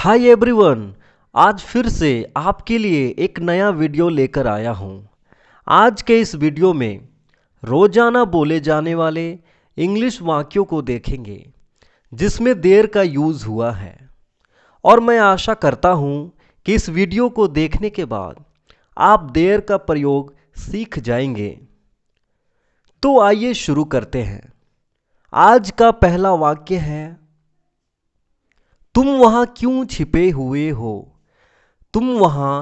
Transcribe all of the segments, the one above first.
Hi everyone. आज फिर से आपके लिए एक नया वीडियो लेकर आया हूँ। आज के इस वीडियो में रोजाना बोले जाने वाले इंग्लिश वाक्यों को देखेंगे जिसमें देयर का यूज़ हुआ है। और मैं आशा करता हूँ कि इस वीडियो को देखने के बाद आप देयर का प्रयोग सीख जाएंगे। तो आइए शुरू करते हैं। आज का पहला वाक्य है, तुम वहाँ क्यों छिपे हुए हो? तुम वहाँ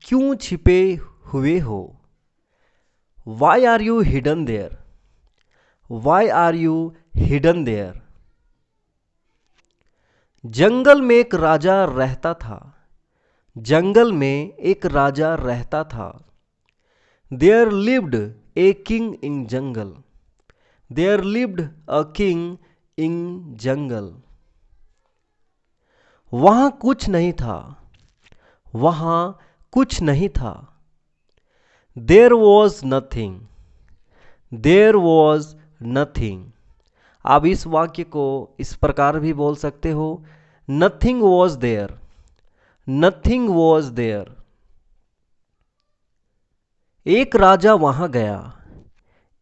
क्यों छिपे हुए हो? Why are you hidden there? Why are you hidden there? जंगल में एक राजा रहता था। जंगल में एक राजा रहता था। There lived a king in jungle. There lived a king in jungle. वहाँ कुछ नहीं था। वहाँ कुछ नहीं था। There was nothing. There was nothing. आप इस वाक्य को इस प्रकार भी बोल सकते हो, nothing was there. Nothing was there. एक राजा वहां गया।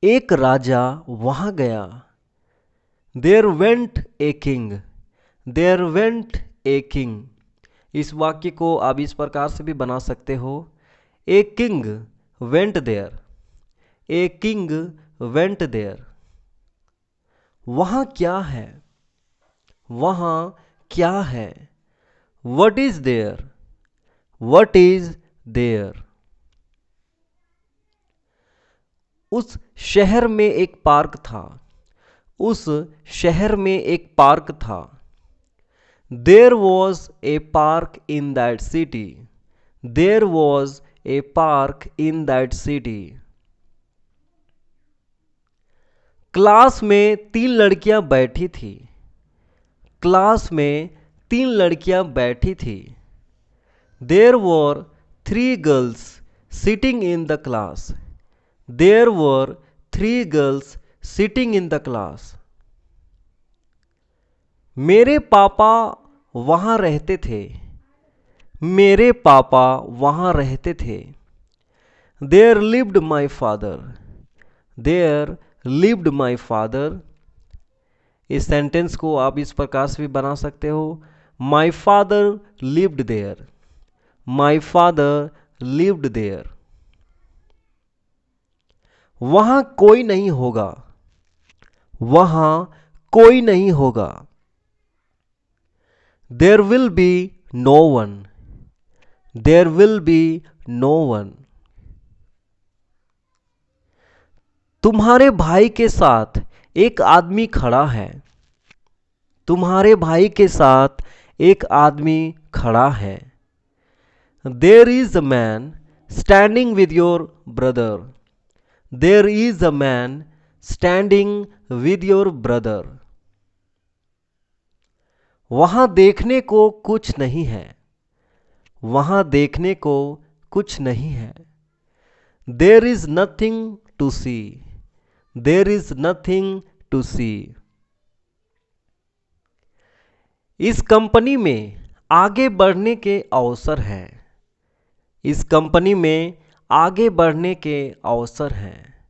एक राजा वहां गया। There went a king. There went a king. इस वाक्य को आप इस प्रकार से भी बना सकते हो, a king went there. A king went there. वहाँ क्या है? वहाँ क्या है? What is there? What is there? उस शहर में एक पार्क था। उस शहर में एक पार्क था। There was a park in that city. There was a park in that city. Class में 3 लड़कियां बैठी थी। क्लास में 3 लड़कियां बैठी थी। There were 3 girls sitting in the class. There were 3 girls sitting in the class. मेरे पापा वहाँ रहते थे। मेरे पापा वहाँ रहते थे। There lived my father. There lived my father. इस सेंटेंस को आप इस प्रकार से भी बना सकते हो, my father lived there. My father lived there. वहां कोई नहीं होगा। वहां कोई नहीं होगा। There will be no one. There will be no one. तुम्हारे भाई के साथ एक आदमी खड़ा है। तुम्हारे भाई के साथ एक आदमी खड़ा है। There is a man standing with your brother. There is a man standing with your brother. वहां देखने को कुछ नहीं है। वहां देखने को कुछ नहीं है। There is nothing to see. There is nothing to see. इस कंपनी में आगे बढ़ने के अवसर हैं। इस कंपनी में आगे बढ़ने के अवसर हैं।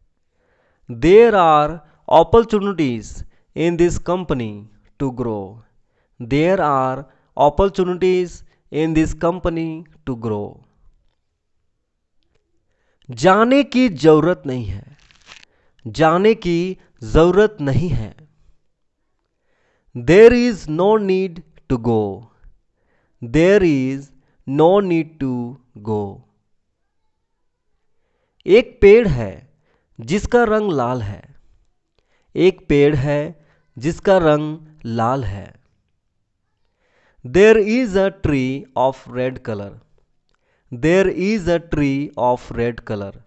There are opportunities in this company to grow. There are opportunities in this company to grow. जाने की जरूरत नहीं है। जाने की जरूरत नहीं है। There is no need to go. There is no need to go. एक पेड़ है जिसका रंग लाल है। एक पेड़ है जिसका रंग लाल है। There is a tree of red colour. There is a tree of red colour.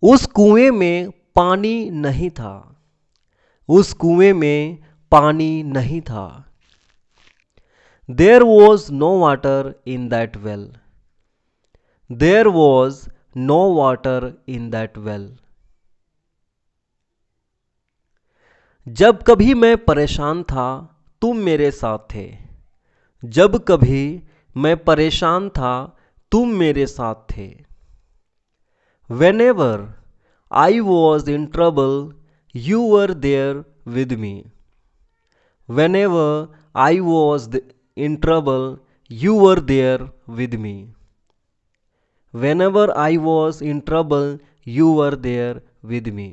उस कुएं में पानी नहीं था। उस कुएं में पानी नहीं था। There was no water in that well. There was no water in that well. जब कभी मैं परेशान था तुम मेरे साथ थे। जब कभी मैं परेशान था तुम मेरे साथ थे। Whenever I was in trouble, you were there with me. Whenever I was in trouble, you were there with me. Whenever I was in trouble, you were there with me.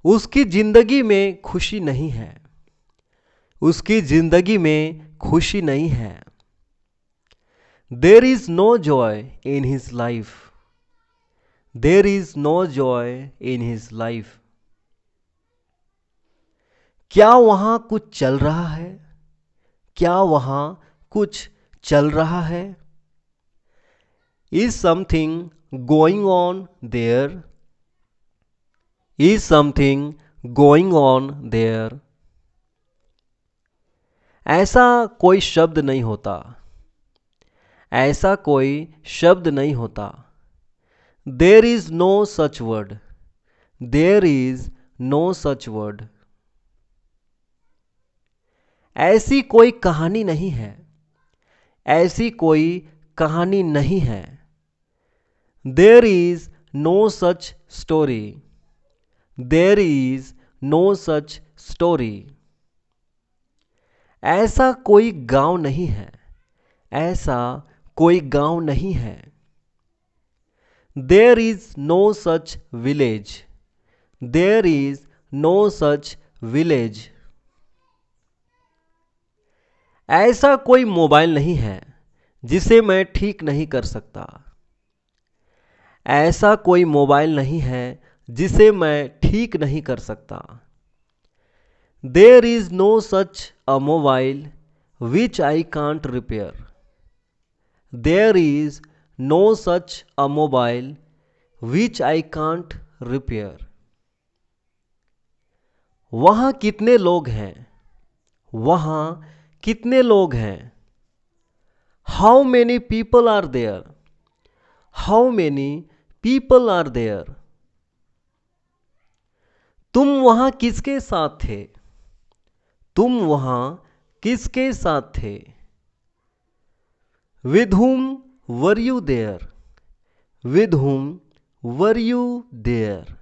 उसकी जिंदगी में खुशी नहीं है। उसकी जिंदगी में खुशी नहीं है। There is no joy in his life. There is no joy in his life. क्या वहां कुछ चल रहा है? क्या वहां कुछ चल रहा है? Is something going on there? Is something going on there? ऐसा कोई शब्द नहीं होता। ऐसा कोई शब्द नहीं होता। There is no such word. There is no such word. ऐसी कोई कहानी नहीं है। ऐसी कोई कहानी नहीं है। There is no such story. There is no such story. ऐसा कोई गांव नहीं है। ऐसा कोई गांव नहीं है। There is no such village. There is no such village. ऐसा कोई मोबाइल नहीं है जिसे मैं ठीक नहीं कर सकता। ऐसा कोई मोबाइल नहीं है जिसे मैं ठीक नहीं कर सकता। There is no such a mobile which I can't repair. There is no such a mobile which I can't repair. वहाँ कितने लोग हैं? वहाँ कितने लोग हैं? How many people are there? How many people are there? तुम वहाँ किसके साथ थे? तुम वहाँ किसके साथ थे? With whom were you there? With whom were you there?